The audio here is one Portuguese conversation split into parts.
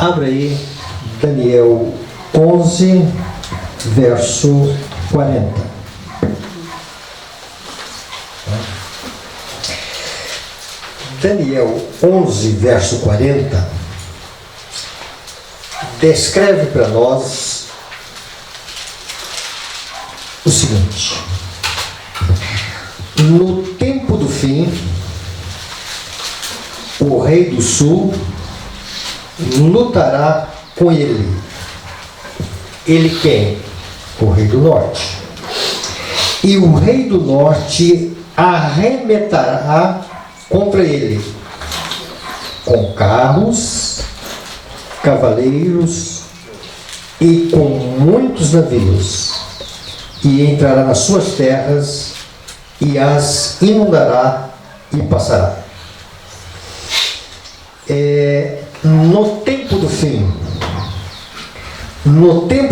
Abra aí Daniel 11, verso 40. Daniel 11, verso 40, descreve para nós o seguinte: no tempo do fim, o rei do sul lutará com ele. Ele quem? O rei do norte. E o rei do norte arremeterá contra ele com carros, cavaleiros e com muitos navios, e entrará nas suas terras e as inundará e passará. No tempo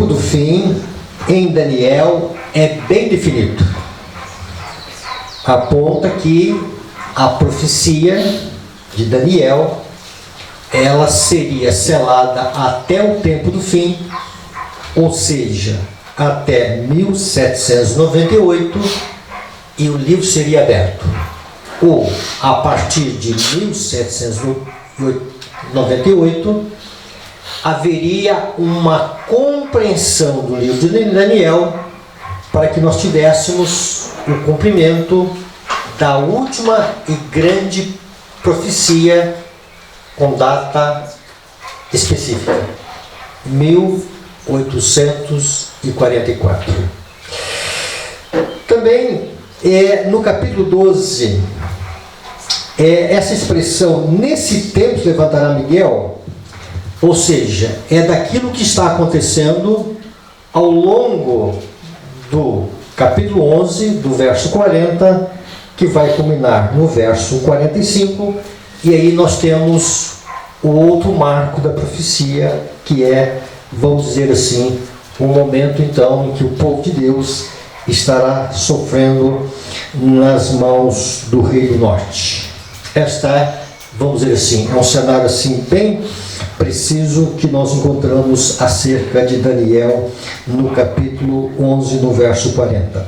do fim, em Daniel é bem definido. Aponta que a profecia de Daniel, ela seria selada até o tempo do fim, ou seja, até 1798, e o livro seria aberto. Ou a partir de 1798, haveria uma compreensão do livro de Daniel para que nós tivéssemos o cumprimento da última e grande profecia com data específica, 1844. Também no capítulo 12, essa expressão, nesse tempo se levantará Miguel, ou seja, é daquilo que está acontecendo ao longo do capítulo 11, do verso 40, que vai culminar no verso 45, e aí nós temos o outro marco da profecia, que é, vamos dizer assim, um momento então em que o povo de Deus estará sofrendo nas mãos do rei do norte. Esta é, vamos dizer assim, é um cenário assim bem preciso que nós encontramos acerca de Daniel no capítulo 11, no verso 40.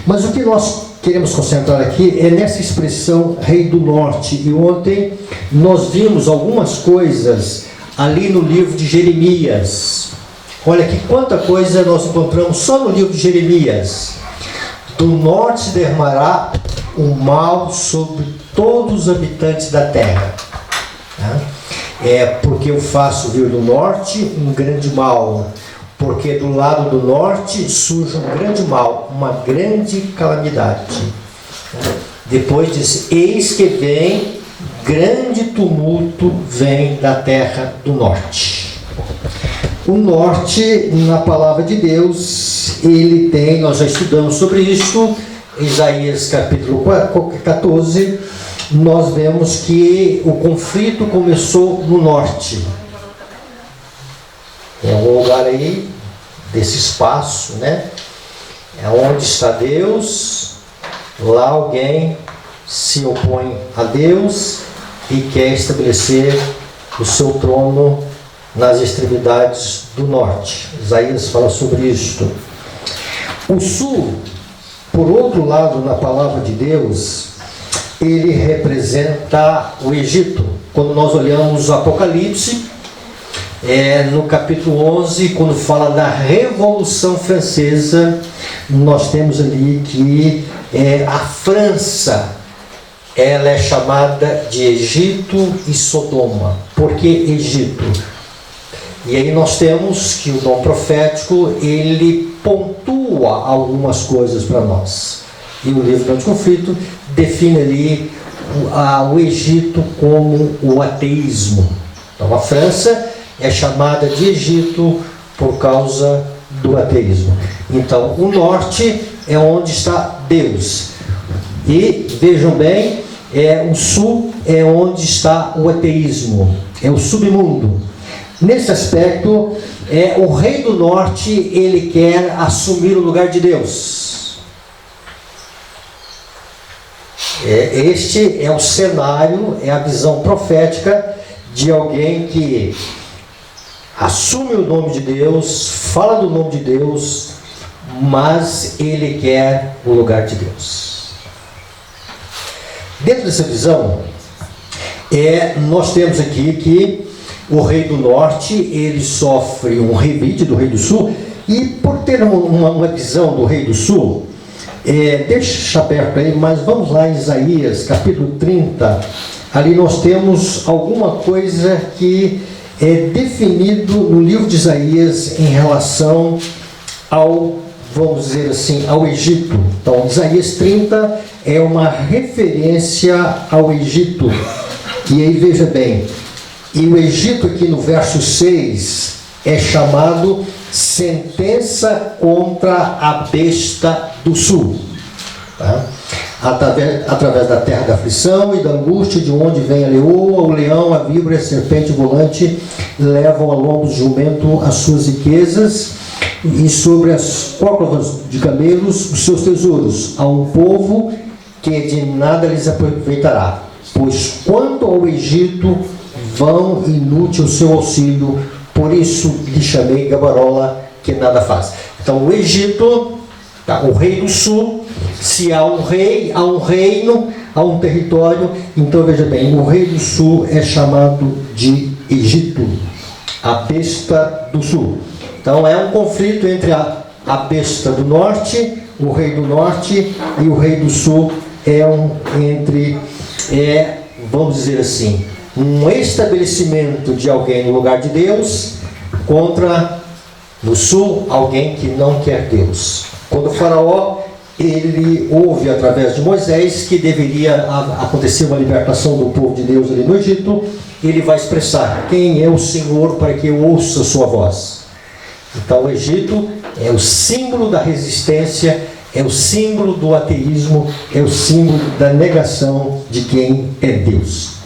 Mas o que nós queremos concentrar aqui é nessa expressão rei do norte. E ontem nós vimos algumas coisas ali no livro de Jeremias. Olha que quanta coisa nós encontramos só no livro de Jeremias. Do norte se derramará o mal sobre todos os habitantes da terra. Porque eu faço vir do norte um grande mal, porque do lado do norte surge um grande mal, uma grande calamidade. Depois diz: eis que vem grande tumulto, vem da terra do norte. O norte, na palavra de Deus, ele tem, nós já estudamos sobre isso, Isaías capítulo 14, nós vemos que o conflito começou no norte. É um lugar aí, desse espaço, né? É onde está Deus, lá alguém se opõe a Deus e quer estabelecer o seu trono nas extremidades do norte. Isaías fala sobre isto. O sul, por outro lado, na palavra de Deus, ele representa o Egito. Quando nós olhamos o Apocalipse, no capítulo 11, quando fala da Revolução Francesa, nós temos ali que a França, ela é chamada de Egito e Sodoma. Por que Egito? E aí nós temos que o dom profético, ele pontua algumas coisas para nós. E o livro do Anticonflito define ali o Egito como o ateísmo. Então a França é chamada de Egito por causa do ateísmo. Então o norte é onde está Deus. E vejam bem, o sul é onde está o ateísmo, é o submundo. Nesse aspecto, o rei do norte, ele quer assumir o lugar de Deus. Este é o cenário, é a visão profética de alguém que assume o nome de Deus, fala do nome de Deus, mas ele quer o lugar de Deus. Dentro dessa visão, nós temos aqui que o rei do norte, ele sofre um revide do rei do sul, e por ter uma visão do rei do sul, deixa aberto aí, mas vamos lá em Isaías, capítulo 30, ali nós temos alguma coisa que é definido no livro de Isaías em relação ao, vamos dizer assim, ao Egito. Então, Isaías 30 é uma referência ao Egito. E aí veja bem, e o Egito aqui no verso 6 é chamado sentença contra a besta do sul. Tá? Através da terra da aflição e da angústia, de onde vem a leoa, o leão, a víbora e a serpente volante, levam ao lombo do jumento as suas riquezas, e sobre as cóclavas de camelos os seus tesouros. A um povo que de nada lhes aproveitará. Pois quanto ao Egito, vão inútil o seu auxílio, por isso lhe chamei gabarola, que nada faz. Então o Egito, tá, o rei do sul, se há um rei, há um reino, há um território. Então veja bem, o rei do sul é chamado de Egito, a besta do sul. Então é um conflito entre a besta do norte, o rei do norte, e o rei do sul vamos dizer assim, um estabelecimento de alguém no lugar de Deus contra, no sul, alguém que não quer Deus. Quando o faraó, ele ouve através de Moisés que deveria acontecer uma libertação do povo de Deus ali no Egito, ele vai expressar: quem é o Senhor para que eu ouça a sua voz? Então o Egito é o símbolo da resistência, é o símbolo do ateísmo, é o símbolo da negação de quem é Deus.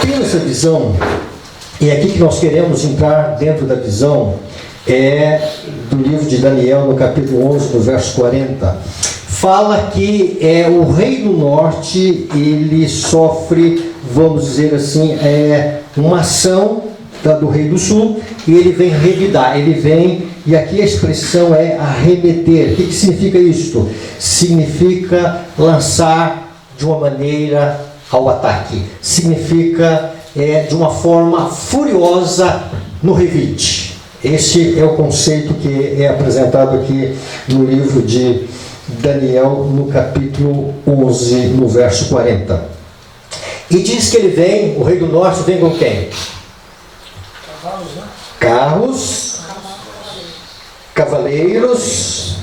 Tendo essa visão, e é aqui que nós queremos entrar dentro da visão, do livro de Daniel, no capítulo 11, no verso 40, fala que o rei do norte, ele sofre, vamos dizer assim, uma ação do rei do sul, e ele vem revidar, ele vem, e aqui a expressão é arremeter. O que significa isto? Significa lançar de uma maneira ao ataque, significa de uma forma furiosa no revide. Este é o conceito que é apresentado aqui no livro de Daniel, no capítulo 11, no verso 40. E diz que ele vem, o rei do norte vem com quem? Carros, cavaleiros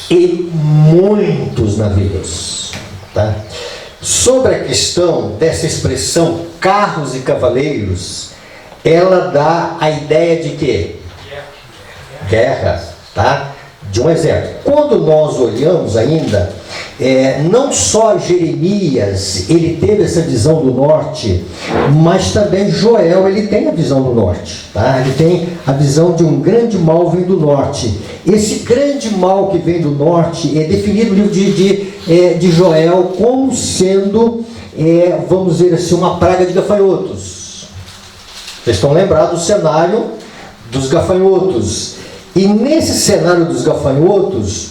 e muitos navios. Tá? Sobre a questão dessa expressão carros e cavaleiros, ela dá a ideia de quê? Guerra, tá? De um exército. Quando nós olhamos ainda, não só Jeremias, ele teve essa visão do norte, mas também Joel, ele tem a visão do norte, tá? Ele tem a visão de um grande mal vem do norte. Esse grande mal que vem do norte é definido no livro de Joel como sendo, vamos dizer assim, uma praga de gafanhotos. Vocês estão lembrados do cenário dos gafanhotos. E nesse cenário dos gafanhotos,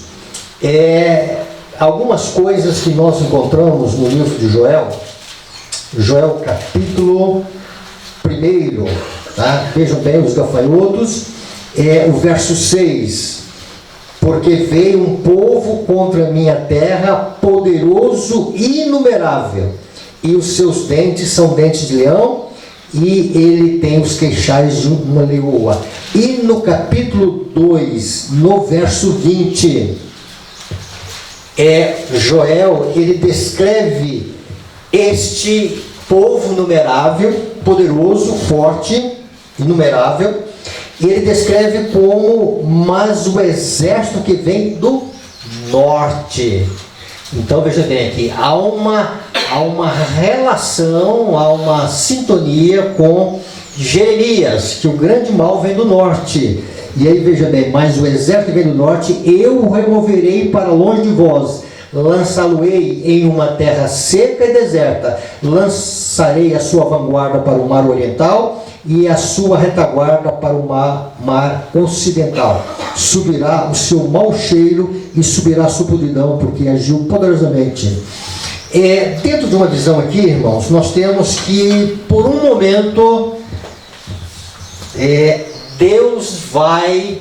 algumas coisas que nós encontramos no livro de Joel, Joel capítulo 1, tá? Vejam bem os gafanhotos, o verso 6, porque veio um povo contra a minha terra, poderoso e inumerável, e os seus dentes são dentes de leão, e ele tem os queixais de uma leoa. E no capítulo 2, no verso 20, Joel, ele descreve este povo numerável, poderoso, forte, inumerável, e ele descreve como, mas o exército que vem do norte. Então veja bem aqui, há uma relação, há uma sintonia com Jeremias, que o grande mal vem do norte. E aí veja bem, mas o exército que vem do norte, eu o removerei para longe de vós, lançá-lo-ei em uma terra seca e deserta, lançarei a sua vanguarda para o mar oriental e a sua retaguarda para o mar ocidental. Subirá o seu mau cheiro e subirá a sua podridão, porque agiu poderosamente. Dentro de uma visão aqui, irmãos, nós temos que, por um momento, Deus vai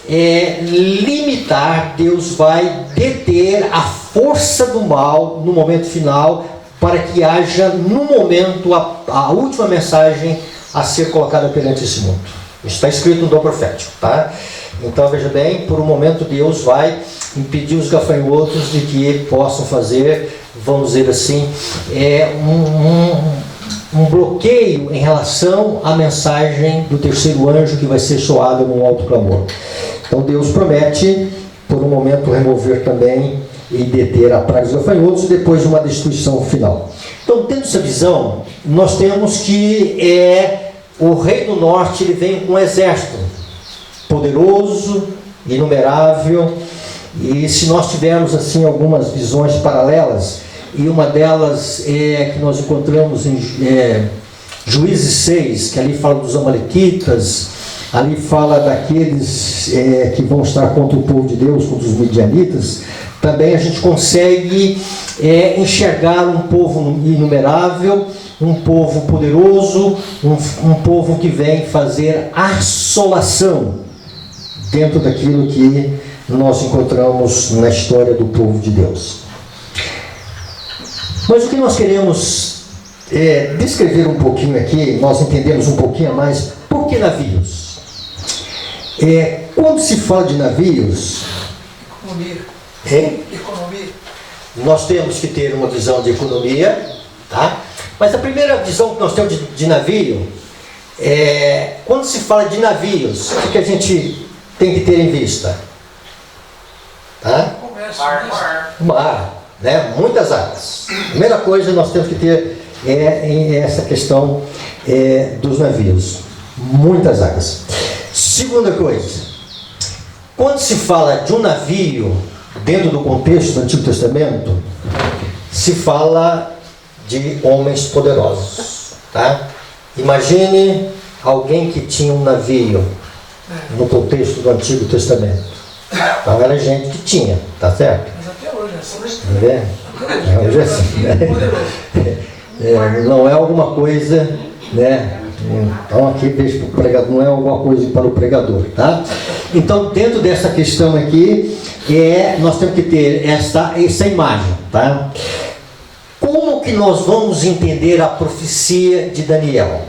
limitar, Deus vai deter a força do mal no momento final, para que haja, no momento, a última mensagem a ser colocada perante esse mundo. Isso está escrito no dom profético, tá? Então, veja bem, por um momento Deus vai impedir os gafanhotos de que possam fazer, vamos dizer assim, um bloqueio em relação à mensagem do terceiro anjo que vai ser soada num alto clamor. Então Deus promete, por um momento, remover também e deter a praga dos gafanhotos, e depois uma destruição final. Então, tendo essa visão, nós temos que o rei do norte, ele vem com um exército poderoso, inumerável, e se nós tivermos assim algumas visões paralelas, e uma delas é que nós encontramos em Juízes 6, que ali fala dos amalequitas, ali fala daqueles que vão estar contra o povo de Deus, contra os midianitas. Também a gente consegue enxergar um povo inumerável, um povo poderoso, um povo que vem fazer assolação dentro daquilo que nós encontramos na história do povo de Deus. Mas o que nós queremos descrever um pouquinho aqui, nós entendemos um pouquinho a mais, por que navios? Quando se fala de navios, economia. Nós temos que ter uma visão de economia, tá? Mas a primeira visão que nós temos de navio quando se fala de navios, o que a gente tem que ter em vista? Tá? Mar, né? Muitas águas. Primeira coisa nós temos que ter essa questão dos navios, muitas águas. Segunda coisa, quando se fala de um navio dentro do contexto do Antigo Testamento, se fala de homens poderosos, tá? Imagine alguém que tinha um navio no contexto do Antigo Testamento. Então era gente que tinha, tá certo? Mas até hoje é assim. Hoje é assim, né? Não é alguma coisa, né? Então aqui deixa para o pregador, não é alguma coisa para o pregador, tá? Então dentro dessa questão aqui, nós temos que ter essa imagem, tá? Como que nós vamos entender a profecia de Daniel?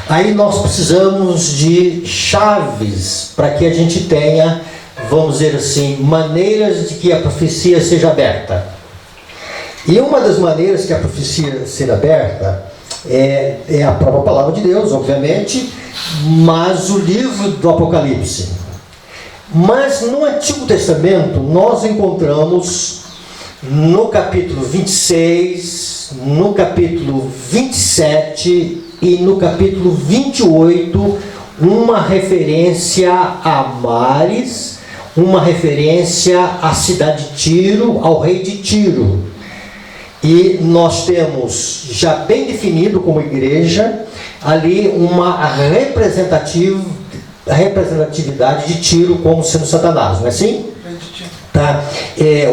Aí nós precisamos de chaves para que a gente tenha, vamos dizer assim, maneiras de que a profecia seja aberta. E uma das maneiras que a profecia seja aberta é a própria palavra de Deus, obviamente, mas o livro do Apocalipse. Mas no Antigo Testamento nós encontramos no capítulo 26, no capítulo 27 e no capítulo 28 uma referência a mares, uma referência à cidade de Tiro, ao rei de Tiro. E nós temos já bem definido como igreja ali uma representatividade de Tiro como sendo Satanás, não é assim? Tá?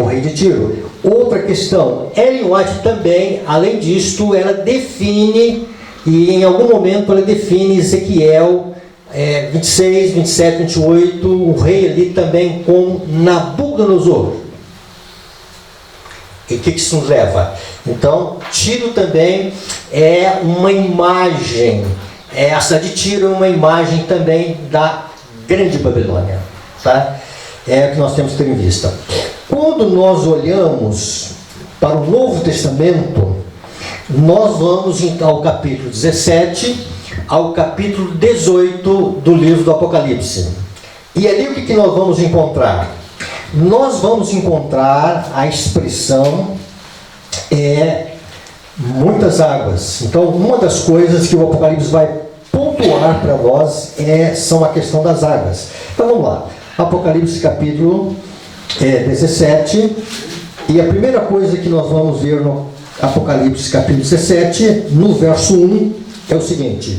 O rei de Tiro. Outra questão, Ellen White também, além disto, ela define, e em algum momento ela define Ezequiel 26, 27, 28, o rei ali também com Nabucodonosor. E o que isso nos leva? Então, Tiro também é uma imagem, a cidade de Tiro é uma imagem também da grande Babilônia, tá? É o que nós temos que ter em vista. Quando nós olhamos para o Novo Testamento, nós vamos então ao capítulo 17, ao capítulo 18 do livro do Apocalipse. E ali o que nós vamos encontrar? Nós vamos encontrar a expressão muitas águas. Então, uma das coisas que o Apocalipse vai pontuar para nós são a questão das águas. Então vamos lá. Apocalipse capítulo 17, E a primeira coisa que nós vamos ver no Apocalipse capítulo 17, no verso 1, é o seguinte: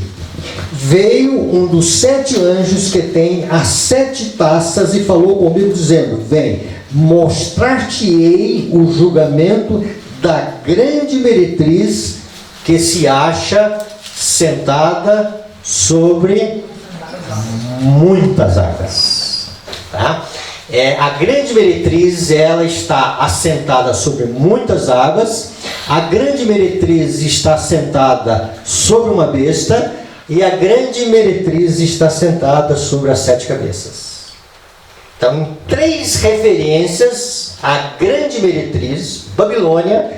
veio um dos 7 anjos que tem as 7 taças e falou comigo dizendo: vem, mostrar-te-ei o julgamento da grande meretriz que se acha sentada sobre muitas águas. Tá? A grande meretriz, ela está assentada sobre muitas águas. A grande meretriz está sentada sobre uma besta. E a grande meretriz está sentada sobre as 7 cabeças. Então, em 3 referências, a grande meretriz, Babilônia,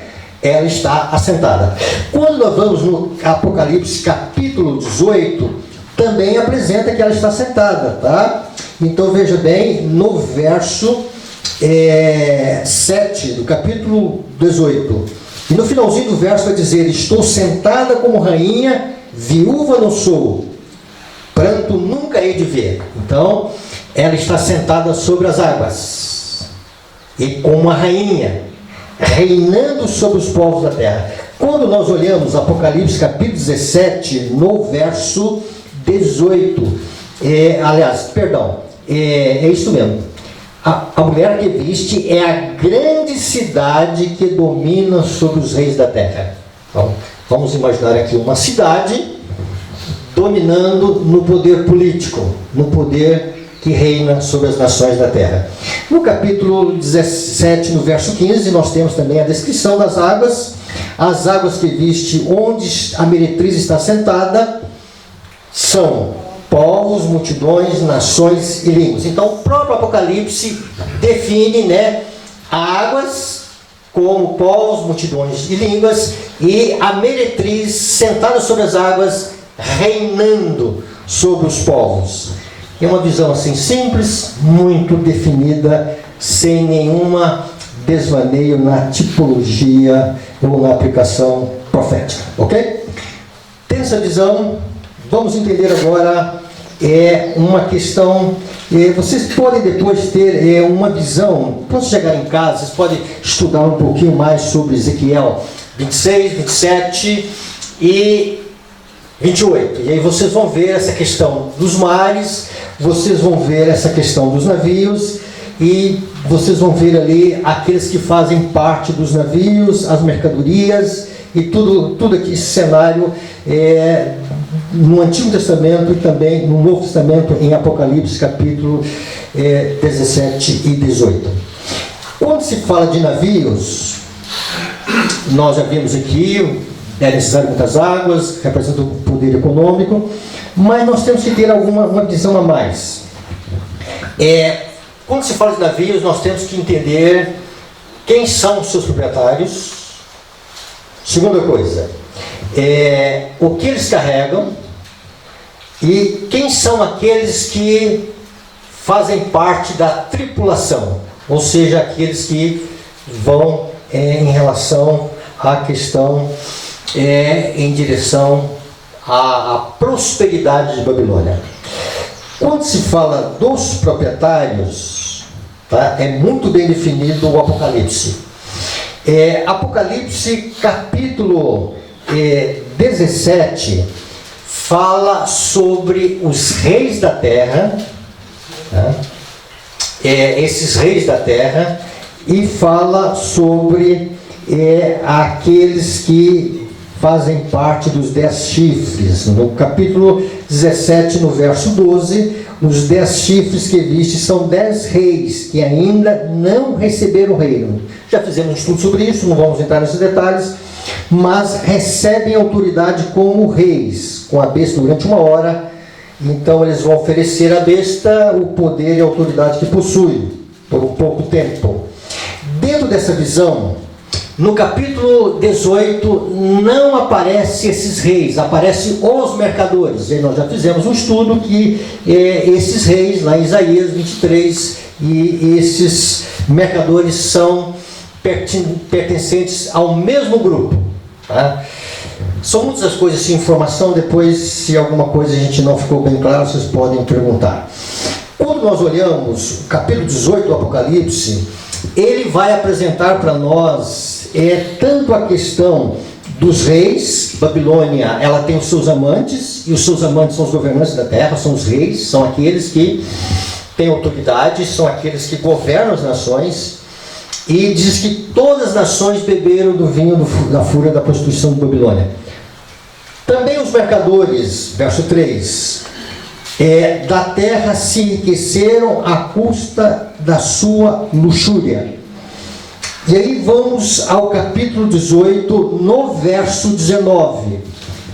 ela está assentada. Quando nós vamos no Apocalipse capítulo 18, também apresenta que ela está sentada, tá? Então veja bem, no verso 7 do capítulo 18, e no finalzinho do verso vai dizer: estou sentada como rainha, viúva não sou, pranto nunca hei de ver. Então ela está sentada sobre as águas, e como uma rainha, reinando sobre os povos da terra. Quando nós olhamos Apocalipse capítulo 17, no verso 18, é isso mesmo. A mulher que viste é a grande cidade que domina sobre os reis da terra. Então, vamos imaginar aqui uma cidade dominando no poder político, no poder que reina sobre as nações da terra. No capítulo 17, no verso 15, nós temos também a descrição das águas. As águas que viste onde a meretriz está sentada são povos, multidões, nações e línguas. Então o próprio Apocalipse define, águas como povos, multidões e línguas, e a meretriz sentada sobre as águas, reinando sobre os povos. É uma visão assim simples, muito definida, sem nenhuma desvaneio na tipologia ou na aplicação profética, ok? Tendo essa visão, vamos entender agora uma questão. Vocês podem depois ter uma visão, quando chegar em casa, vocês podem estudar um pouquinho mais sobre Ezequiel 26, 27 e 28. E aí vocês vão ver essa questão dos mares, vocês vão ver essa questão dos navios, e vocês vão ver ali aqueles que fazem parte dos navios, as mercadorias, e tudo aqui, esse cenário no Antigo Testamento e também no Novo Testamento, em Apocalipse capítulo 17 e 18. Quando se fala de navios, nós já vimos aqui, é necessário muitas águas, representa o poder econômico, mas nós temos que ter uma visão a mais. Quando se fala de navios, nós temos que entender quem são os seus proprietários. Segunda coisa, o que eles carregam e quem são aqueles que fazem parte da tripulação, ou seja, aqueles que vão em relação à questão em direção à prosperidade de Babilônia. Quando se fala dos proprietários, tá, é muito bem definido o Apocalipse. Apocalipse capítulo 17 fala sobre os reis da terra, tá? Esses reis da terra, e fala sobre aqueles que fazem parte dos 10 chifres. No capítulo 17, no verso 12, os 10 chifres que viste são 10 reis que ainda não receberam o reino. Já fizemos um estudo sobre isso, não vamos entrar nesses detalhes, mas recebem autoridade como reis, com a besta durante 1 hora. Então eles vão oferecer à besta o poder e a autoridade que possui, por um pouco tempo. Dentro dessa visão, no capítulo 18 não aparece esses reis, aparecem os mercadores. E nós já fizemos um estudo que esses reis, lá em Isaías 23, e esses mercadores são pertencentes ao mesmo grupo, tá? São muitas as coisas de informação, depois, se alguma coisa a gente não ficou bem claro, vocês podem perguntar. Quando nós olhamos o capítulo 18 do Apocalipse, ele vai apresentar para nós tanto a questão dos reis. Babilônia, ela tem os seus amantes, e os seus amantes são os governantes da terra, são os reis, são aqueles que têm autoridade, são aqueles que governam as nações. E diz que todas as nações beberam do vinho da fúria da prostituição de Babilônia. Também os mercadores, verso 3, da terra se enriqueceram à custa da sua luxúria. E aí vamos ao capítulo 18, no verso 19.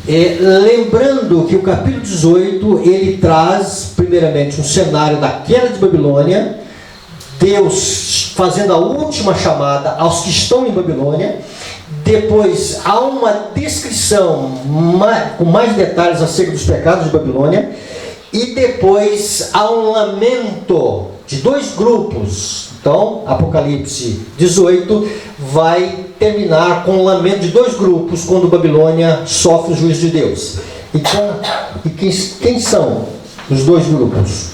Lembrando que o capítulo 18, ele traz primeiramente um cenário da queda de Babilônia, Deus fazendo a última chamada aos que estão em Babilônia. Depois há uma descrição com mais detalhes acerca dos pecados de Babilônia. E depois há um lamento de dois grupos. Então, Apocalipse 18 vai terminar com um lamento de dois grupos quando Babilônia sofre o juízo de Deus. E quem são os dois grupos?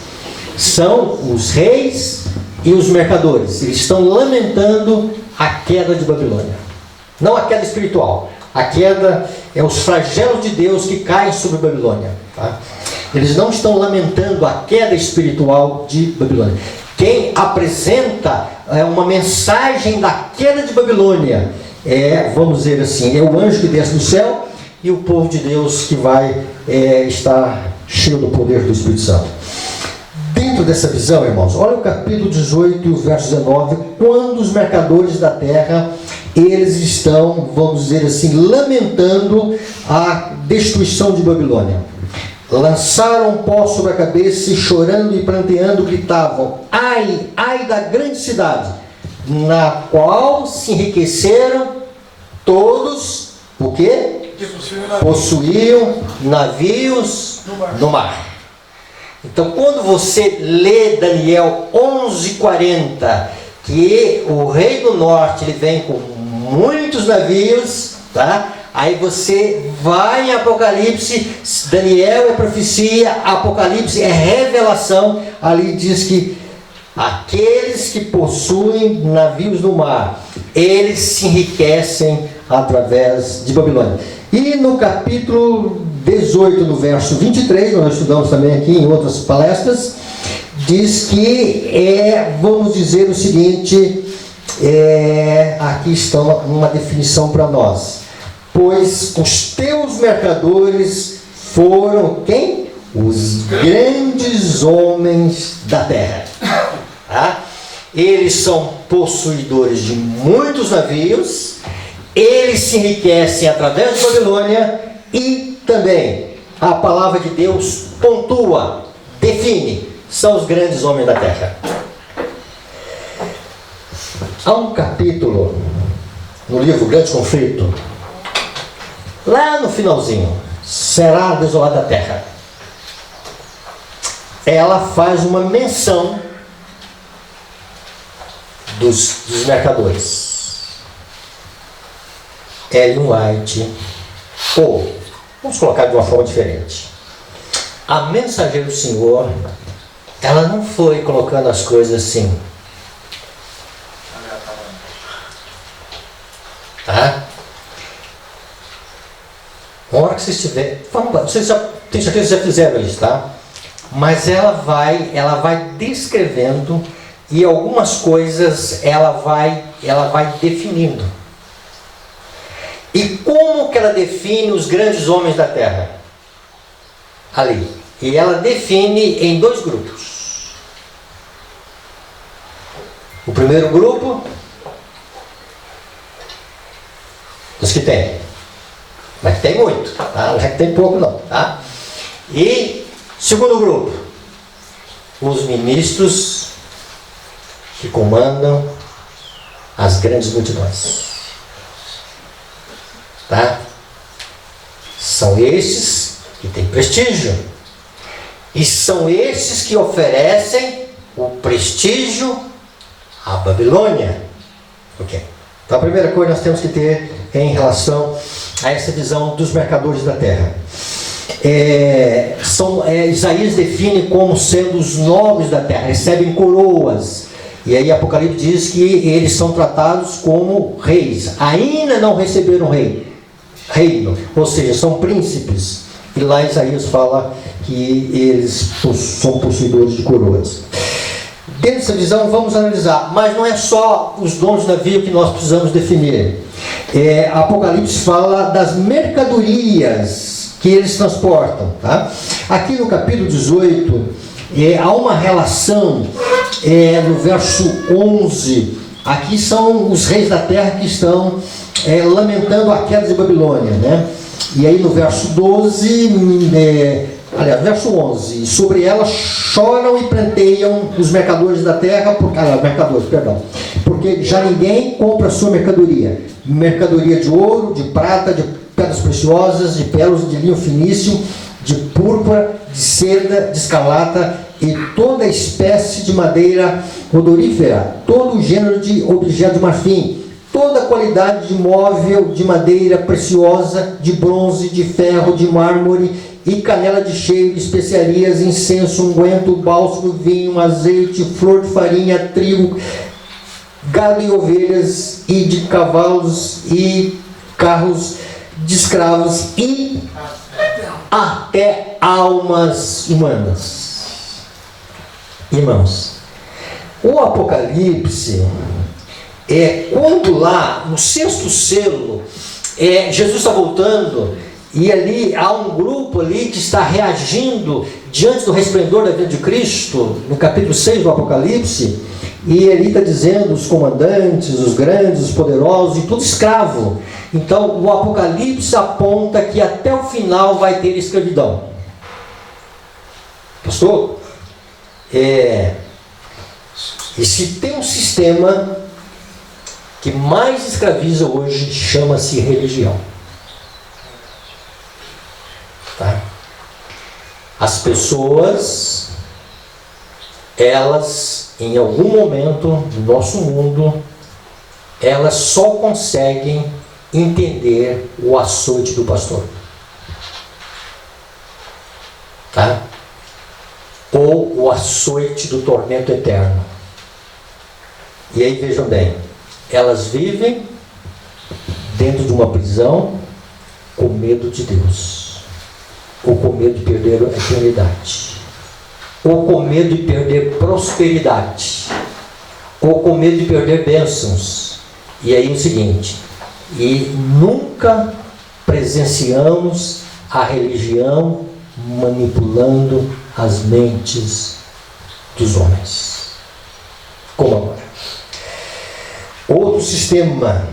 São os reis e os mercadores. Eles estão lamentando a queda de Babilônia. Não a queda espiritual. A queda é os flagelos de Deus que caem sobre Babilônia. Tá? Eles não estão lamentando a queda espiritual de Babilônia. Quem apresenta uma mensagem da queda de Babilônia vamos dizer assim, é o anjo que desce do céu e o povo de Deus que vai estar cheio do poder do Espírito Santo. Dentro dessa visão, irmãos, olha o capítulo 18 e o verso 19, quando os mercadores da terra, eles estão, vamos dizer assim, lamentando a destruição de Babilônia. Lançaram pó sobre a cabeça e chorando e pranteando gritavam: ai, ai da grande cidade, na qual se enriqueceram todos, o quê? Possuíam navios no mar. Então, quando você lê Daniel 11:40, que o rei do norte ele vem com muitos navios, tá? Aí você vai em Apocalipse, Daniel é profecia, Apocalipse é revelação. Ali diz que aqueles que possuem navios no mar, eles se enriquecem através de Babilônia. E no capítulo 18, no verso 23, nós estudamos também aqui em outras palestras, diz que vamos dizer o seguinte, aqui está uma definição para nós. Pois os teus mercadores foram quem? Os grandes homens da terra. Tá? Eles são possuidores de muitos navios, eles se enriquecem através de Babilônia e também a palavra de Deus pontua, define, são os grandes homens da terra. Há um capítulo no livro Grande Conflito, lá no finalzinho, será desolada a terra. Ela faz uma menção dos mercadores. Ellen White, ou, vamos colocar de uma forma diferente, a mensageira do Senhor, ela não foi colocando as coisas assim, tá? Uma hora que vocês tiverem, vocês já, tenho certeza que já fizeram isso, tá? Mas ela vai descrevendo e algumas coisas ela vai definindo. E como que ela define os grandes homens da terra? Ali. E ela define em dois grupos. O primeiro grupo, os que tem. Mas tem muito, tá? Não é que tem pouco não, tá? E segundo grupo, os ministros que comandam as grandes multidões. Tá? São estes que têm prestígio. E são estes que oferecem o prestígio à Babilônia. Okay. Então a primeira coisa que nós temos que ter em relação a essa visão dos mercadores da terra. Isaías define como sendo os nobres da terra, recebem coroas, E aí Apocalipse diz que eles são tratados como reis. Ainda não receberam reino, ou seja, são príncipes. E lá Isaías fala que eles são possuidores de coroas. Dentro dessa visão, vamos analisar. Mas não é só os dons de navio que nós precisamos definir. Apocalipse fala das mercadorias que eles transportam. Tá? Aqui no capítulo 18, há uma relação, no verso 11. Aqui são os reis da terra que estão lamentando a queda de Babilônia, né? E aí no verso 12, verso 11, sobre ela choram e planteiam os mercadores da terra, porque já ninguém compra sua mercadoria de ouro, de prata, de pedras preciosas, de pérolas, de linho finíssimo, de púrpura, de seda, de escarlata e toda espécie de madeira odorífera, todo gênero de objeto de marfim, toda qualidade de móvel, de madeira preciosa, de bronze, de ferro, de mármore e canela de cheiro, especiarias, incenso, unguento, bálsamo, vinho, azeite, flor de farinha, trigo, gado e ovelhas, e de cavalos e carros de escravos e até almas humanas. Irmãos, o Apocalipse quando lá no 6º selo, Jesus está voltando, e ali há um grupo ali que está reagindo diante do resplendor da vida de Cristo, no capítulo 6 do Apocalipse, e ele está dizendo os comandantes, os grandes, os poderosos, e tudo escravo. Então o Apocalipse aponta que até o final vai ter escravidão. Pastor, e se tem um sistema que mais escraviza hoje, chama-se religião. Tá? As pessoas, elas, em algum momento do nosso mundo, elas só conseguem entender o açoite do pastor. Tá? Ou o açoite do tormento eterno. E aí vejam bem, elas vivem dentro de uma prisão com medo de Deus, ou com medo de perder a eternidade, ou com medo de perder prosperidade, ou com medo de perder bênçãos. E aí é o seguinte, e nunca presenciamos a religião manipulando as mentes dos homens, como agora. Outro sistema,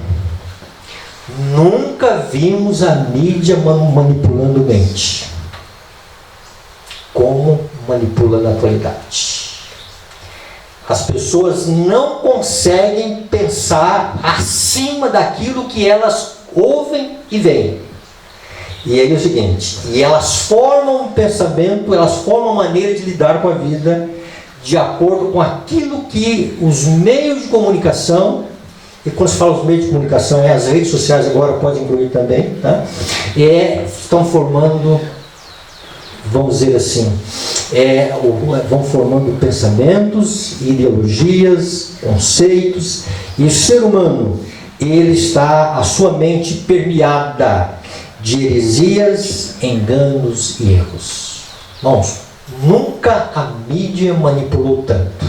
nunca vimos a mídia manipulando mente, como manipula na atualidade. As pessoas não conseguem pensar acima daquilo que elas ouvem e veem. E aí é o seguinte, e elas formam um pensamento, elas formam uma maneira de lidar com a vida de acordo com aquilo que os meios de comunicação, e quando se fala os meios de comunicação, as redes sociais agora podem incluir também, tá? Estão formando, vamos dizer assim, vão formando pensamentos, ideologias, conceitos, e o ser humano, ele está, a sua mente permeada de heresias, enganos e erros. Irmãos, nunca a mídia manipulou tanto,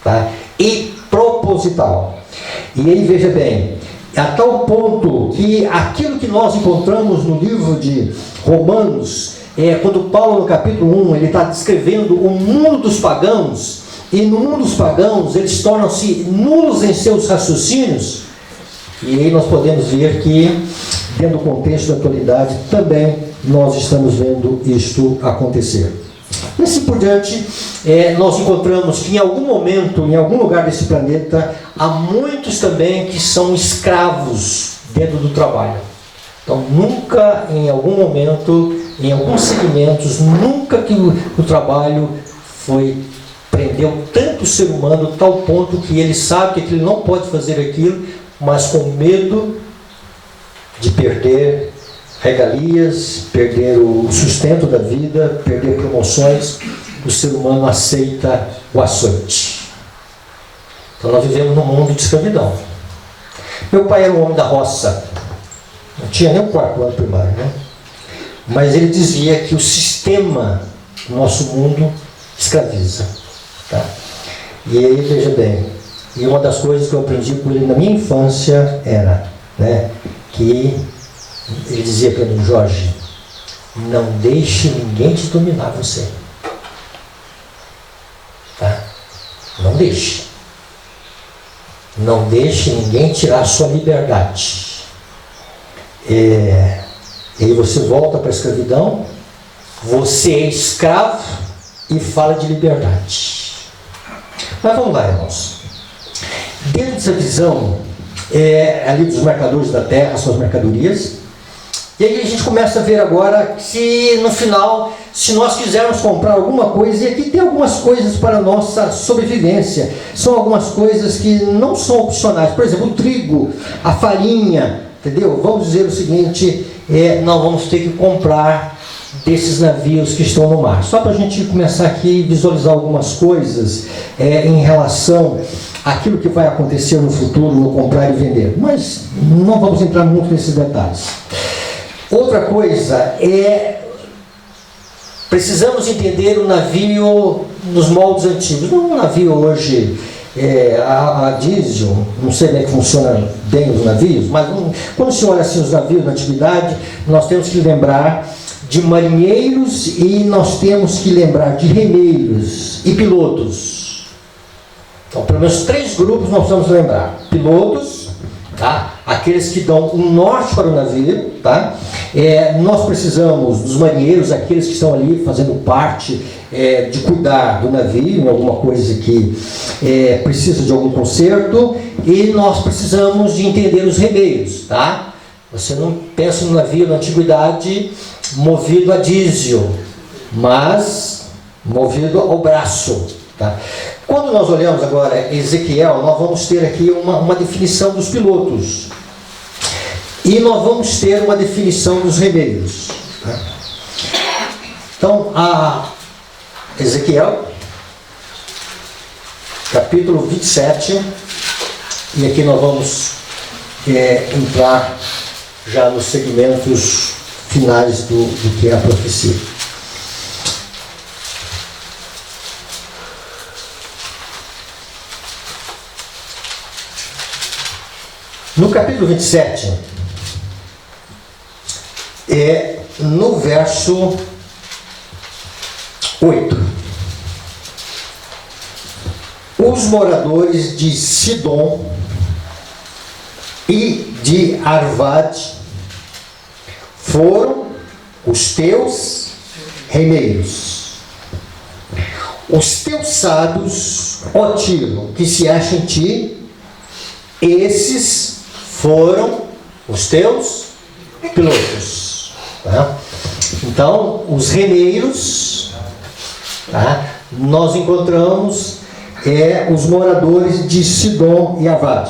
tá? E proposital. E aí veja bem, a tal ponto que aquilo que nós encontramos no livro de Romanos, quando Paulo no capítulo 1, ele está descrevendo o mundo dos pagãos, e no mundo dos pagãos eles tornam-se nulos em seus raciocínios, e aí nós podemos ver que dentro do contexto da atualidade também nós estamos vendo isto acontecer. E assim por diante, nós encontramos que em algum momento, em algum lugar desse planeta, há muitos também que são escravos dentro do trabalho. Então nunca, em algum momento, em alguns segmentos, nunca que o trabalho prendeu tanto o ser humano, tal ponto que ele sabe que ele não pode fazer aquilo, mas com medo de perder regalias, perder o sustento da vida, perder promoções, o ser humano aceita o açoite. Então nós vivemos num mundo de escravidão. Meu pai era um homem da roça, não tinha nem o quarto ano primário, né? Mas ele dizia que o sistema do nosso mundo escraviza. Tá? E aí, veja bem, e uma das coisas que eu aprendi com ele na minha infância era, né, que ele dizia para mim: Jorge, não deixe ninguém te dominar você. Tá? Não deixe. Não deixe ninguém tirar a sua liberdade. E aí você volta para a escravidão, você é escravo e fala de liberdade. Mas vamos lá, irmãos. Dentro dessa visão ali dos mercadores da terra, suas mercadorias, e aí a gente começa a ver agora se no final, se nós quisermos comprar alguma coisa, e aqui tem algumas coisas para a nossa sobrevivência, são algumas coisas que não são opcionais, por exemplo, o trigo, a farinha, entendeu? Vamos dizer o seguinte, nós vamos ter que comprar desses navios que estão no mar, só para a gente começar aqui a visualizar algumas coisas em relação àquilo que vai acontecer no futuro, no comprar e vender, mas não vamos entrar muito nesses detalhes. Outra coisa precisamos entender o navio nos moldes antigos. Não um navio hoje a diesel, não sei bem que funciona bem os navios, mas quando se olha assim os navios na antiguidade, nós temos que lembrar de marinheiros e nós temos que lembrar de remeiros e pilotos. Então, pelo menos 3 grupos nós precisamos lembrar: pilotos, tá? Aqueles que dão um norte para o navio, tá? Nós precisamos dos marinheiros, aqueles que estão ali fazendo parte de cuidar do navio, em alguma coisa que precisa de algum conserto, e nós precisamos de entender os remeiros, tá? Você não pensa no navio na antiguidade movido a diesel, mas movido ao braço, tá? Quando nós olhamos agora Ezequiel, nós vamos ter aqui uma definição dos pilotos. E nós vamos ter uma definição dos remeiros. Tá? Então, Ezequiel, capítulo 27, e aqui nós vamos entrar já nos segmentos finais do que é a profecia. No capítulo 27, no verso 8, os moradores de Sidom e de Arvad foram os teus remeiros. Os teus sábios, ó Tiro, que se acham em ti, esses foram os teus pilotos. Tá? Então, os remeiros, tá? Nós encontramos os moradores de Sidom e Arvad.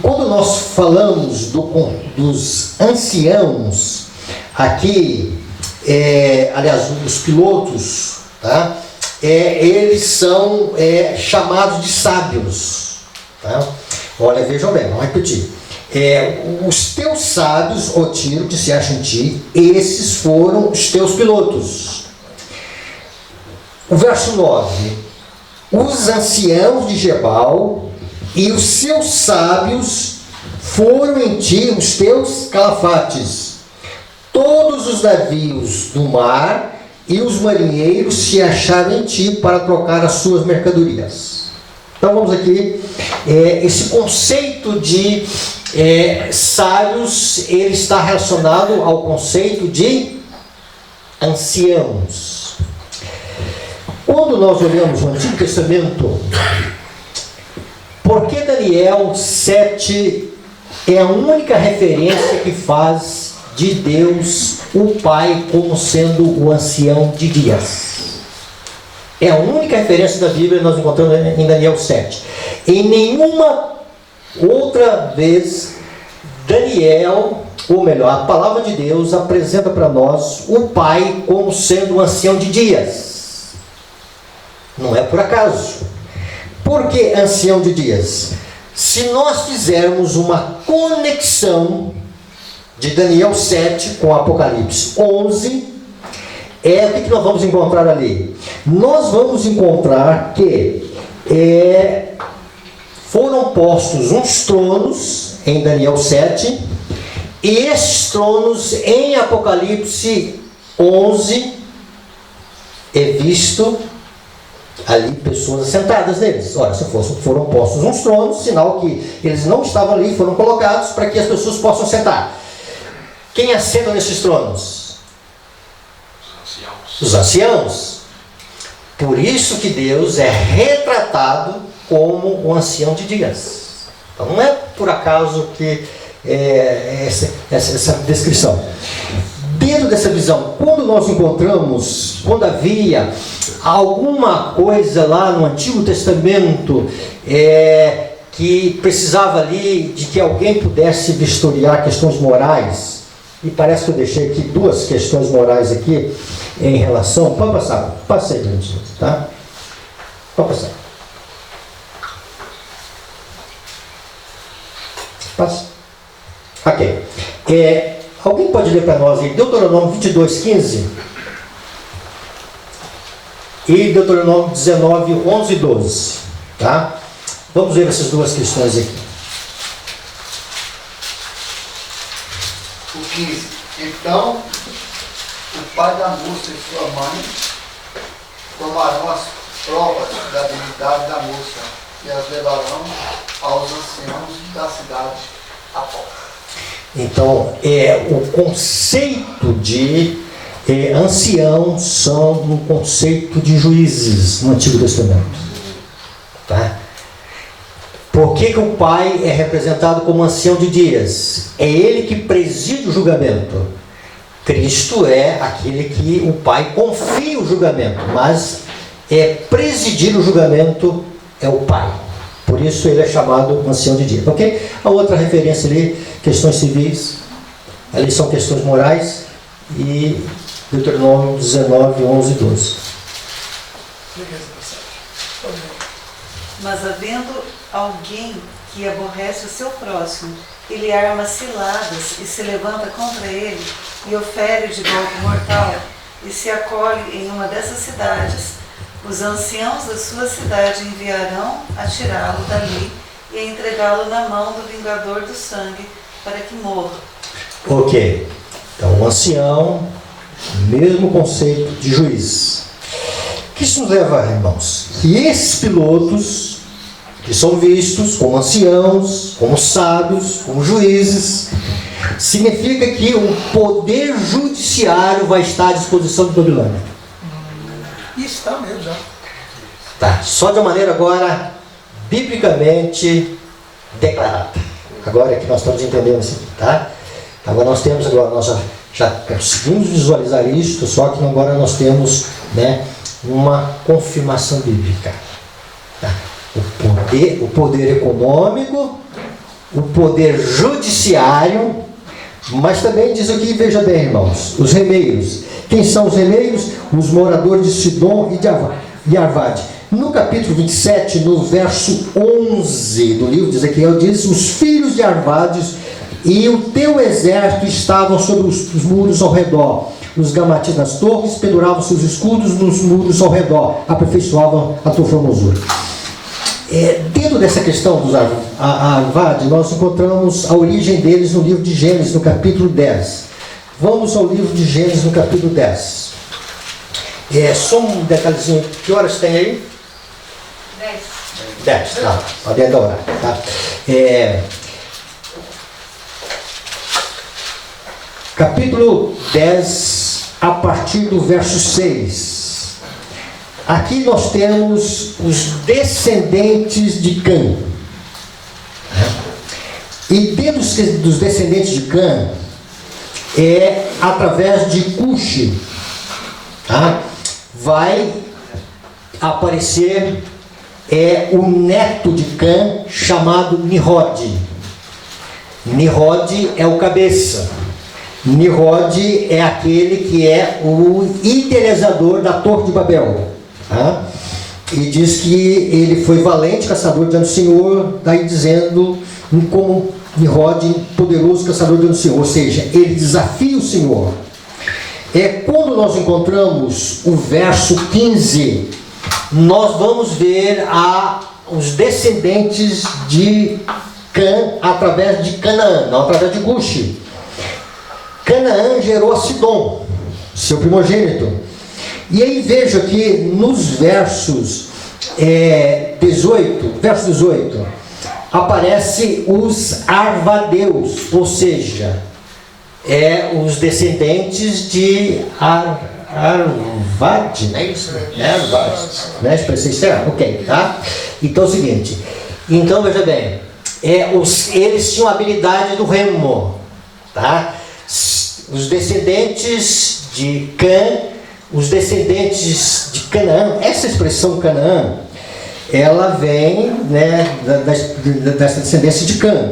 Quando nós falamos dos anciãos, aqui, aliás, os pilotos, tá? Eles são chamados de sábios. Tá? Olha, vejam bem, vamos repetir. Os teus sábios, ó Tiro, que se acham em ti, esses foram os teus pilotos. O verso 9: os anciãos de Gebal e os seus sábios foram em ti os teus calafates. Todos os navios do mar e os marinheiros se acharam em ti para trocar as suas mercadorias. Então vamos aqui, esse conceito de sábios, ele está relacionado ao conceito de anciãos. Quando nós olhamos o Antigo Testamento, por que Daniel 7 é a única referência que faz de Deus o Pai como sendo o ancião de dias? É a única referência da Bíblia que nós encontramos em Daniel 7. Em nenhuma outra vez, Daniel, ou melhor, a palavra de Deus apresenta para nós o Pai como sendo o ancião de dias. Não é por acaso. Por que ancião de dias? Se nós fizermos uma conexão de Daniel 7 com Apocalipse 11, o que nós vamos encontrar ali? Nós vamos encontrar que foram postos uns tronos em Daniel 7, e esses tronos em Apocalipse 11 é visto ali pessoas sentadas neles. Ora, se foram postos uns tronos, sinal que eles não estavam ali, foram colocados para que as pessoas possam sentar. Quem assenta nesses tronos? Os anciãos. Por isso que Deus é retratado como o ancião de dias. Então não é por acaso que essa descrição. Dentro dessa visão, quando nós encontramos, quando havia alguma coisa lá no Antigo Testamento que precisava ali de que alguém pudesse vistoriar questões morais, e parece que eu deixei aqui duas questões morais aqui em relação, pode passar, passei, tá? Pode passar. Passa. Ok. Alguém pode ler para nós aí Deuteronômio 22:15 e Deuteronômio 19:11-12, tá? Vamos ver essas duas questões aqui. O 15. Então, o pai da moça e sua mãe tomarão as provas da dignidade da moça e as levarão aos anciãos da cidade à porta. Então, o conceito de ancião são um conceito de juízes no Antigo Testamento. Tá? Por que o pai é representado como ancião de dias? É ele que preside o julgamento. Cristo é aquele que o pai confia o julgamento, mas presidir o julgamento é o pai. Por isso ele é chamado ancião de dias. Ok? A outra referência ali, questões civis, ali são questões morais, e Deuteronômio 19:11-12. Mas havendo alguém que aborrece o seu próximo, ele arma ciladas e se levanta contra ele e ofere de golpe mortal e se acolhe em uma dessas cidades, os anciãos da sua cidade enviarão a tirá-lo dali e a entregá-lo na mão do vingador do sangue para que morra. Ok. Então, o ancião, mesmo conceito de juiz. O que isso nos leva, irmãos? Que esses pilotos, que são vistos como anciãos, como sábios, como juízes, significa que o poder judiciário vai estar à disposição de Babilônia. Isso está mesmo já. Tá, só de uma maneira agora biblicamente declarada. Agora é que nós estamos entendendo isso aqui, tá? Agora nós temos, nós já conseguimos visualizar isso, só que agora nós temos, né, uma confirmação bíblica. Tá? O poder econômico, o poder judiciário, mas também diz aqui, veja bem, irmãos, os remeiros. Quem são os remeiros? Os moradores de Sidom e de Arvad. No capítulo 27, no verso 11 do livro de Ezequiel, diz: os filhos de Arvades e o teu exército estavam sobre os muros ao redor. Os gamatis nas torres penduravam seus escudos nos muros ao redor, aperfeiçoavam a tua formosura. Dentro dessa questão dos Arvad, nós encontramos a origem deles no livro de Gênesis, no capítulo 10. Vamos ao livro de Gênesis, no capítulo 10. Só um detalhezinho. Que horas tem aí? 10. Tá. Pode adorar. Tá? Capítulo 10, a partir do verso 6. Aqui nós temos os descendentes de Cã. E dentro dos descendentes de Cã, através de Cuxi, tá? Vai aparecer o neto de Cã, chamado Nimrod. Nimrod é o cabeça. Nimrod é aquele que é o idealizador da Torre de Babel. Tá? E diz que ele foi valente caçador diante do Senhor, daí dizendo como Nimrod, poderoso caçador diante do Senhor, ou seja, ele desafia o Senhor. É quando nós encontramos o verso 15, nós vamos ver os descendentes de Cã através de Canaã, não através de Cuxi. Canaã gerou a Sidom, seu primogênito. E aí veja que nos versos 18, verso 18, aparece os arvadeus, ou seja, os descendentes de Arvad, não é isso? Arvad, né? Ok, tá? Então é o seguinte, então veja bem, eles tinham a habilidade do remo, tá? Os descendentes de Cã, os descendentes de Canaã, essa expressão Canaã, ela vem, né, dessa descendência de Cã.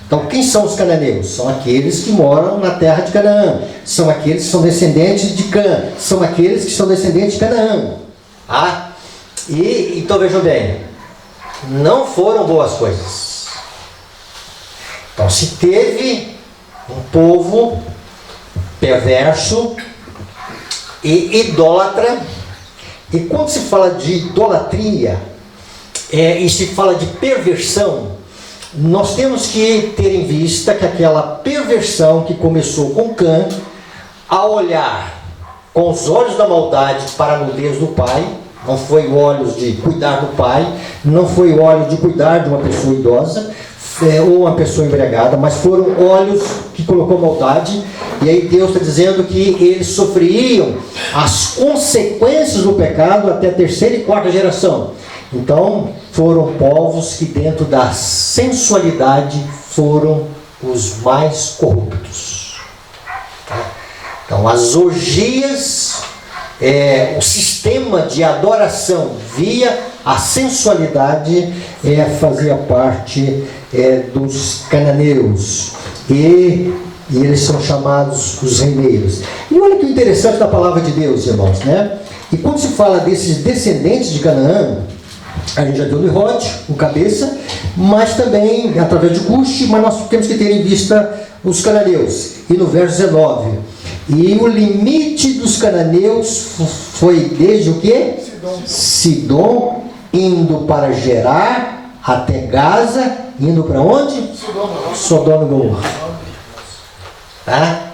Então, quem são os cananeus? São aqueles que moram na terra de Canaã. São aqueles que são descendentes de Cã. São aqueles que são descendentes de Canaã. Ah? Então vejam bem, não foram boas coisas. Então, se teve um povo perverso e idólatra, e quando se fala de idolatria e se fala de perversão, nós temos que ter em vista que aquela perversão que começou com Cã, ao olhar com os olhos da maldade para a nudez do pai, não foi olhos de cuidar do pai, não foi olhos de cuidar de uma pessoa idosa ou uma pessoa embriagada, mas foram olhos que colocou maldade. E aí Deus está dizendo que eles sofreriam as consequências do pecado até a terceira e quarta geração. Então foram povos que dentro da sensualidade foram os mais corruptos. Tá? Então as orgias, o sistema de adoração via a sensualidade fazia parte dos cananeus. E eles são chamados os remeiros. E olha que interessante da palavra de Deus, irmãos, né? E quando se fala desses descendentes de Canaã, a gente já deu Nimrod, o cabeça, mas também através de Cuxi, mas nós temos que ter em vista os cananeus. E no verso 19, e o limite dos cananeus foi desde o quê? Sidom, indo para Gerar, até Gaza, indo para onde? Sodoma e Gomorra. Tá?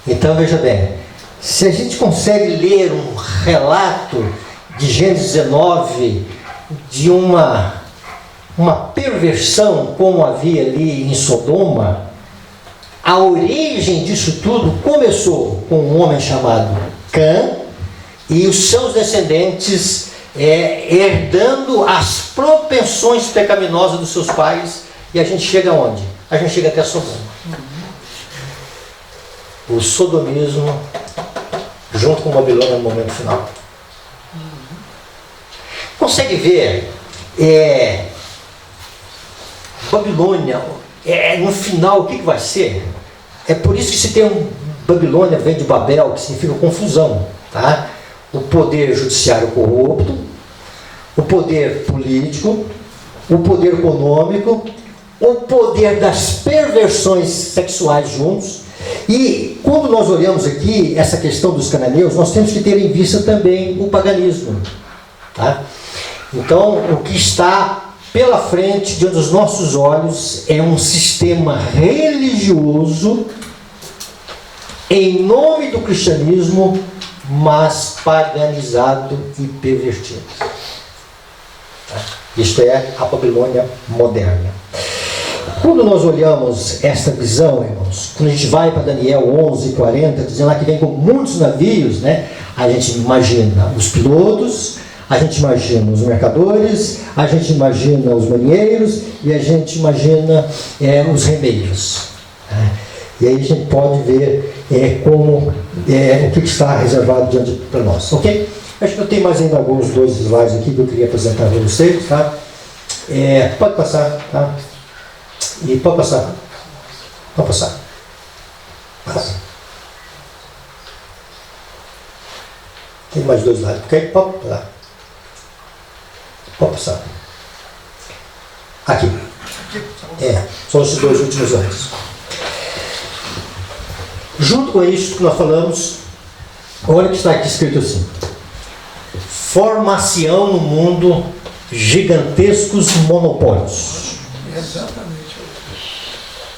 Então veja bem, se a gente consegue ler um relato de Gênesis 19 de uma perversão como havia ali em Sodoma, a origem disso tudo começou com um homem chamado Cã e os seus descendentes herdando as propensões pecaminosas dos seus pais, e a gente chega aonde? A gente chega até Sodoma. O sodomismo junto com Babilônia no momento final. Consegue ver Babilônia no final o que vai ser? É por isso que se tem Babilônia vem de Babel, que significa confusão, tá? O poder judiciário corrupto, o poder político, o poder econômico, o poder das perversões sexuais juntos. E quando nós olhamos aqui essa questão dos cananeus, nós temos que ter em vista também o paganismo, tá? Então, o que está pela frente, diante dos nossos olhos, é um sistema religioso em nome do cristianismo, mas paganizado e pervertido. Tá? Isto é a Babilônia moderna. Quando nós olhamos esta visão, irmãos, quando a gente vai para Daniel 11:40, dizendo lá que vem com muitos navios, né? A gente imagina os pilotos, a gente imagina os mercadores, a gente imagina os marinheiros e a gente imagina os remeiros. Né? E aí a gente pode ver como o que está reservado diante para nós, ok? Acho que eu tenho mais ainda alguns dois slides aqui que eu queria apresentar para vocês, tá? Pode passar, tá? E pode passar. Pode passar. Passa. Tem mais dois slides, ok? Pode passar. Pode passar. Aqui. São os dois últimos anos. Junto com isso que nós falamos, olha o que está aqui escrito assim: formação no mundo, gigantescos monopólios. Exatamente.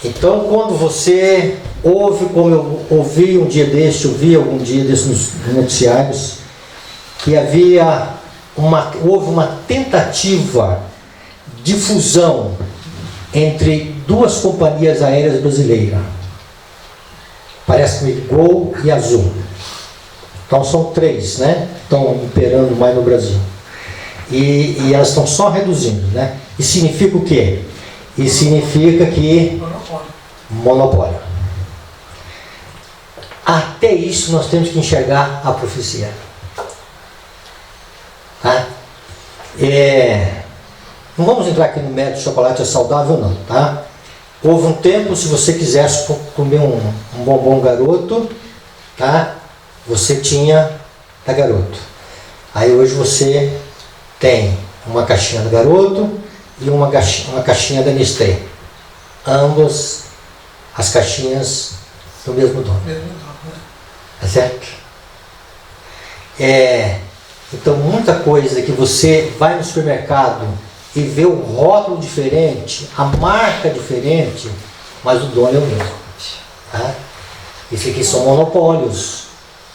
Então, quando você ouve, como eu ouvi um dia deste, ouvi algum dia desses nos noticiários, que houve uma tentativa de fusão entre duas companhias aéreas brasileiras. Parece-me Gol e Azul. Então são três, né? Estão imperando mais no Brasil. E elas estão só reduzindo, né? E significa o quê? E significa que monopólio. Até isso nós temos que enxergar a profecia. Tá? Não vamos entrar aqui no mérito de chocolate é saudável não, tá? Houve um tempo, se você quisesse comer um bombom Garoto, tá? Você tinha da Garoto. Aí hoje você tem uma caixinha da Garoto e uma caixinha da Nestlé. Ambas as caixinhas do mesmo dono. Tá certo? Então muita coisa que você vai no supermercado e vê o rótulo diferente, a marca diferente, mas o dono é o mesmo. Tá? Isso aqui são monopólios,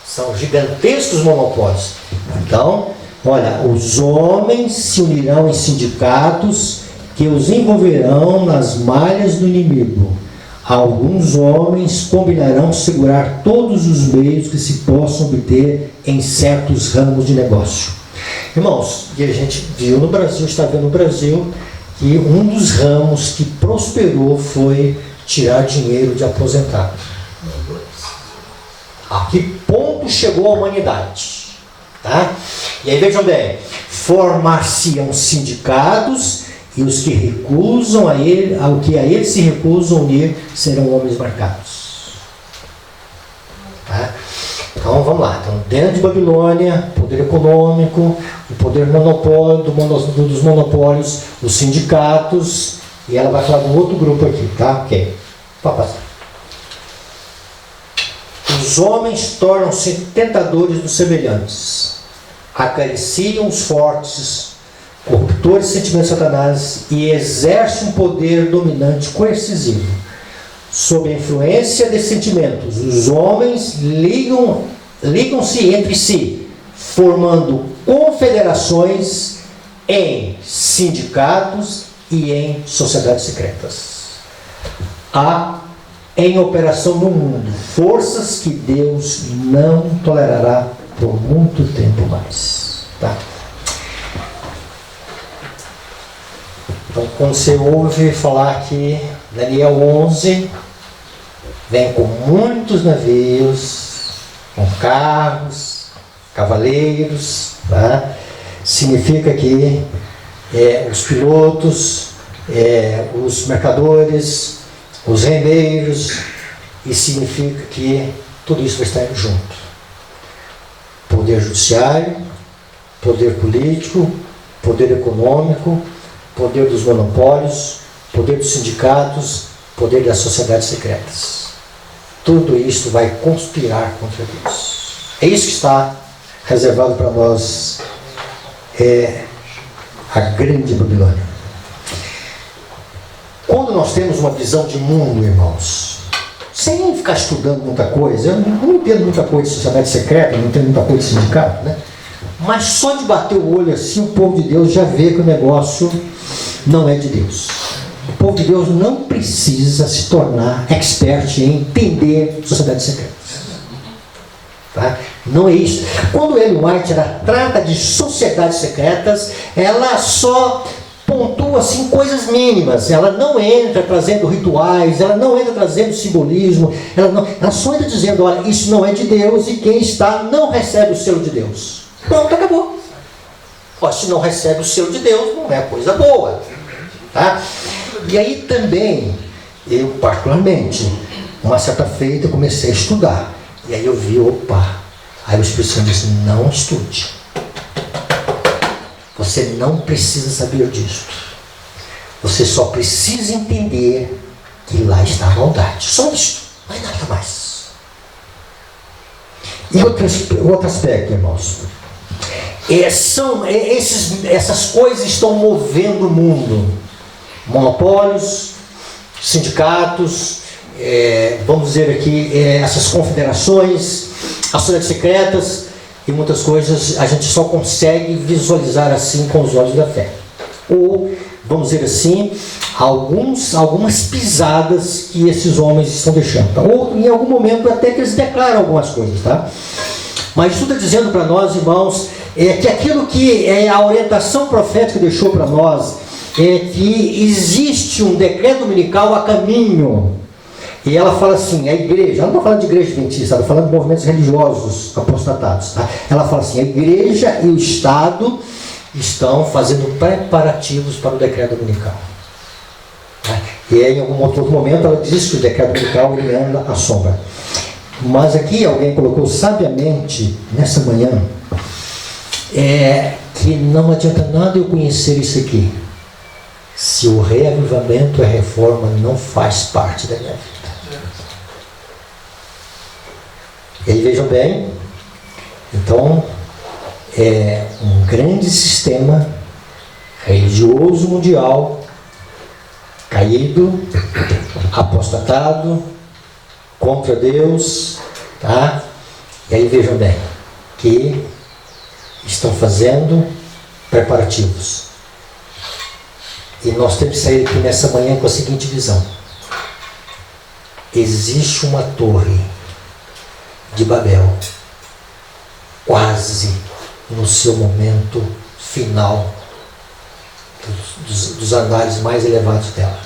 são gigantescos monopólios. Então, olha, os homens se unirão em sindicatos que os envolverão nas malhas do inimigo. Alguns homens combinarão segurar todos os meios que se possam obter em certos ramos de negócio. Irmãos, e a gente viu no Brasil, está vendo no Brasil, que um dos ramos que prosperou foi tirar dinheiro de aposentado. A que ponto chegou a humanidade? Tá? E aí vejam bem, formar-se-ão sindicatos e os que recusam ao que a ele se recusam unir serão homens marcados. Tá? Então vamos lá, então, dentro de Babilônia, poder econômico, o poder monopólio, dos monopólios, os sindicatos, e ela vai falar de um outro grupo aqui, tá? Ok, pode passar. Os homens tornam-se tentadores dos semelhantes, acariciam os fortes, corruptores de sentimentos de Satanás e exercem um poder dominante coercitivo. Sob a influência desses sentimentos, os homens ligam-se entre si, formando confederações em sindicatos e em sociedades secretas. Há em operação no mundo forças que Deus não tolerará por muito tempo mais. Tá? Então, quando você ouve falar que Daniel 11 vem com muitos navios, com carros, cavaleiros, tá? Significa que os pilotos, os mercadores, os rendeiros, e significa que tudo isso vai estar junto. Poder judiciário, poder político, poder econômico, poder dos monopólios, poder dos sindicatos, poder das sociedades secretas. Tudo isso vai conspirar contra Deus. É isso que está reservado para nós, a grande Babilônia. Quando nós temos uma visão de mundo, irmãos, sem ficar estudando muita coisa, eu não entendo muita coisa de sociedade secreta, não entendo muita coisa de sindicato, né? Mas só de bater o olho assim, o povo de Deus já vê que o negócio não é de Deus. O povo de Deus não precisa se tornar expert em entender sociedades secretas. Tá? Não é isso. Quando Ellen White trata de sociedades secretas, ela só pontua assim coisas mínimas. Ela não entra trazendo rituais, ela não entra trazendo simbolismo, ela só entra dizendo, olha, isso não é de Deus e quem está não recebe o selo de Deus. Pronto, acabou. Se não recebe o selo de Deus, não é coisa boa. Tá? E aí também, eu particularmente, uma certa feita, comecei a estudar. E aí eu vi, opa, aí o Espírito Santo disse, não estude. Você não precisa saber disso. Você só precisa entender que lá está a maldade. Só isso, não é nada mais. E outro aspecto, irmãos. Essas coisas estão movendo o mundo. Monopólios, sindicatos, vamos dizer aqui, essas confederações, ações secretas e muitas coisas a gente só consegue visualizar assim com os olhos da fé. Ou, vamos dizer assim, algumas pisadas que esses homens estão deixando. Ou em algum momento até que eles declaram algumas coisas, tá? Mas tudo está dizendo para nós, irmãos, que aquilo que a orientação profética deixou para nós é que existe um decreto dominical a caminho. E ela fala assim, a igreja, ela não está falando de igreja adventista, ela está falando de movimentos religiosos apostatados, tá? Ela fala assim, a igreja e o Estado estão fazendo preparativos para o decreto dominical. Tá? E aí, em algum outro momento ela diz que o decreto dominical ele anda à sombra. Mas aqui alguém colocou sabiamente, nessa manhã, que não adianta nada eu conhecer isso aqui, se o reavivamento e a reforma não faz parte da minha vida. E aí vejam bem, então, um grande sistema religioso mundial, caído, apostatado, contra Deus, tá? E aí vejam bem, que estão fazendo preparativos. E nós temos que sair aqui nessa manhã com a seguinte visão. Existe uma torre de Babel, quase no seu momento final, dos andares mais elevados dela.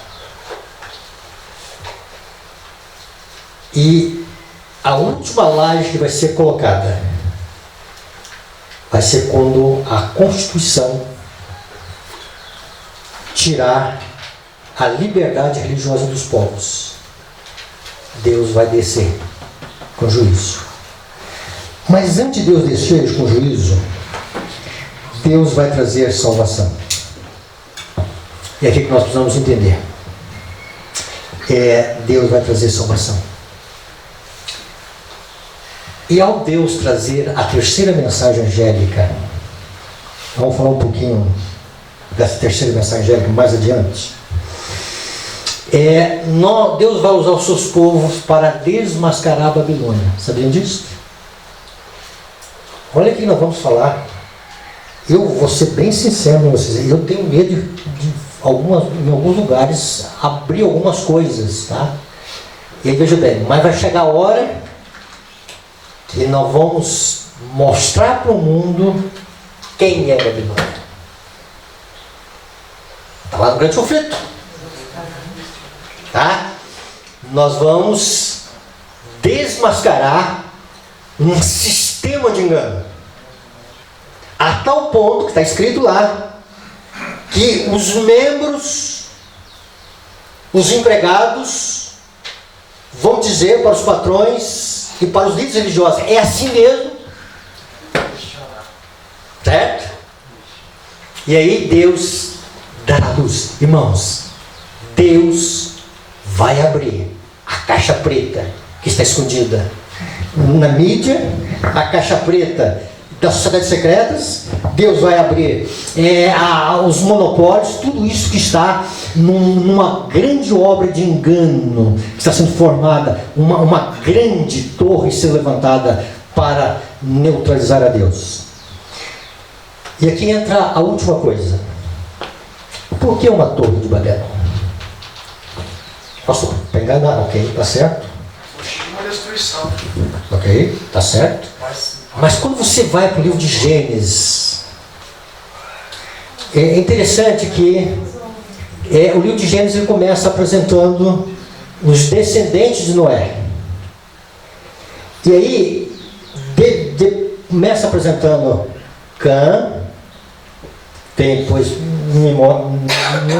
E a última laje que vai ser colocada vai ser quando a Constituição tirar a liberdade religiosa dos povos. Deus vai descer com juízo. Mas antes de Deus descer com juízo, Deus vai trazer salvação. E é aqui que nós precisamos entender. Deus vai trazer salvação. E ao Deus trazer a terceira mensagem angélica, vamos falar um pouquinho dessa terceira mensagem angélica mais adiante. Deus vai usar os seus povos para desmascarar a Babilônia. Sabiam disso? Olha o que nós vamos falar. Eu vou ser bem sincero com vocês. Eu tenho medo de em alguns lugares abrir algumas coisas, tá? E aí veja bem, mas vai chegar a hora que nós vamos mostrar para o mundo quem é a Babilônia. Está lá no grande conflito. Tá? Nós vamos desmascarar um sistema de engano. A tal ponto que está escrito lá que os membros, os empregados, vão dizer para os patrões e para os líderes religiosos, é assim mesmo? Certo? E aí Deus dará luz. Irmãos, Deus vai abrir a caixa preta que está escondida na mídia, a caixa preta das sociedades secretas. Deus vai abrir os monopólios, tudo isso que está numa grande obra de engano que está sendo formada, uma grande torre sendo levantada para neutralizar a Deus. E aqui entra a última coisa. Por que uma torre de Babel? Pastor, para enganar, ok, está certo? Uma destruição. Ok, está certo? Mas quando você vai para o livro de Gênesis, é interessante que o livro de Gênesis ele começa apresentando os descendentes de Noé. E aí, começa apresentando Cã, tem depois,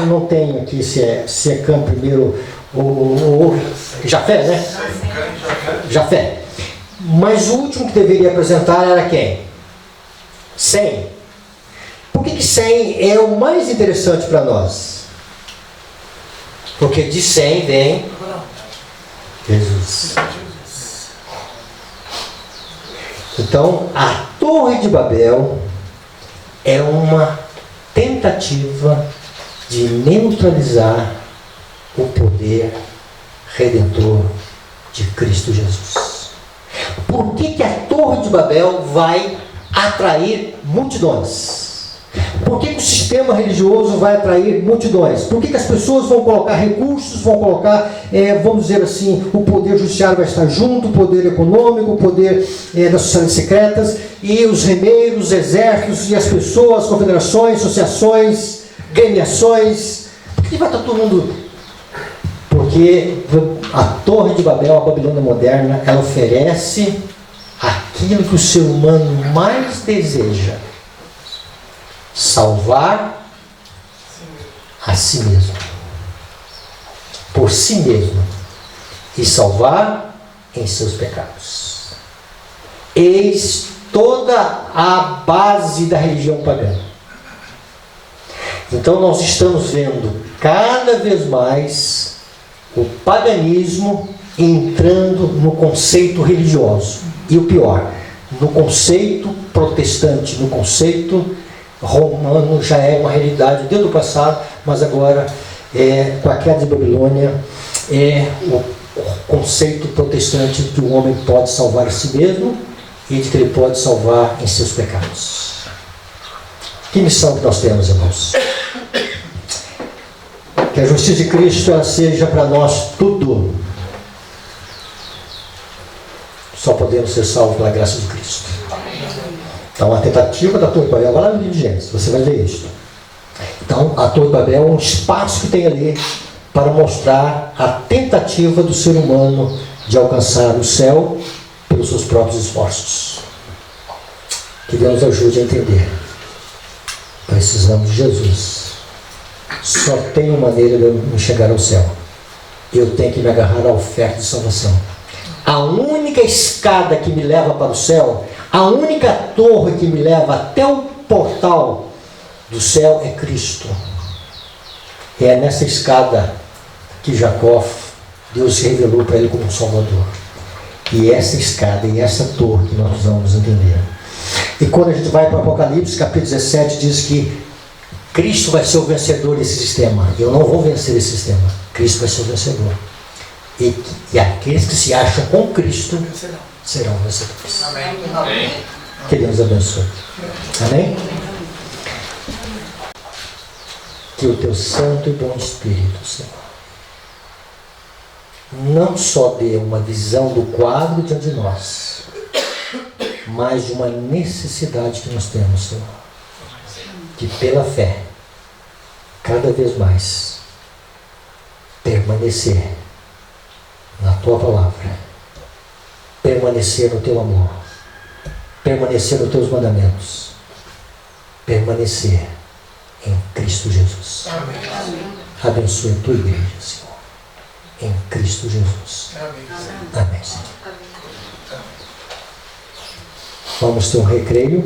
não tenho aqui se é Cã primeiro ou Jafé, né? Jafé. Mas o último que deveria apresentar era quem? Sem. Por que 100 é o mais interessante para nós? Porque de 100 vem Jesus. Então, a Torre de Babel é uma tentativa de neutralizar o poder redentor de Cristo Jesus. Por que a Torre de Babel vai atrair multidões? Por que o sistema religioso vai atrair multidões? Por que as pessoas vão colocar recursos, vão colocar, vamos dizer assim, o poder judiciário vai estar junto, o poder econômico, o poder das sociedades secretas, e os remeiros, os exércitos, e as pessoas, confederações, associações, gremiações? Por que vai estar todo mundo? Porque a Torre de Babel, a Babilônia moderna, ela oferece aquilo que o ser humano mais deseja: salvar a si mesmo, por si mesmo, e salvar em seus pecados. Eis toda a base da religião pagã. Então nós estamos vendo cada vez mais o paganismo entrando no conceito religioso. E o pior, no conceito protestante, no conceito romano, já é uma realidade desde o passado, mas agora, com a queda de Babilônia, o conceito protestante de que o homem pode salvar a si mesmo e de que ele pode salvar em seus pecados. Que missão que nós temos, irmãos? Que a justiça de Cristo ela seja para nós tudo. Só podemos ser salvos pela graça de Cristo. Então, a tentativa da Torre de Babel, vai lá no livro de Gênesis, você vai ver isso. Então, a Torre de Babel é um espaço que tem ali para mostrar a tentativa do ser humano de alcançar o céu pelos seus próprios esforços. Que Deus nos ajude a entender. Precisamos de Jesus. Só tem uma maneira de eu me chegar ao céu. Eu tenho que me agarrar à oferta de salvação. A única escada que me leva para o céu, a única torre que me leva até o portal do céu é Cristo. É nessa escada que Jacó, Deus revelou para ele como um Salvador. E essa escada e essa torre que nós precisamos entender. E quando a gente vai para o Apocalipse, capítulo 17, diz que Cristo vai ser o vencedor desse sistema. Eu não vou vencer esse sistema. Cristo vai ser o vencedor. E aqueles que se acham com Cristo serão vencedores. Amém. Que Deus abençoe. Amém? Que o teu santo e bom Espírito, Senhor, não só dê uma visão do quadro diante de nós, mas de uma necessidade que nós temos, Senhor, de pela fé, cada vez mais, permanecer na tua palavra, permanecer no teu amor, permanecer nos teus mandamentos, permanecer em Cristo Jesus. Amém. Abençoe a tua igreja, Senhor, em Cristo Jesus. Amém, Senhor. Vamos ter um recreio.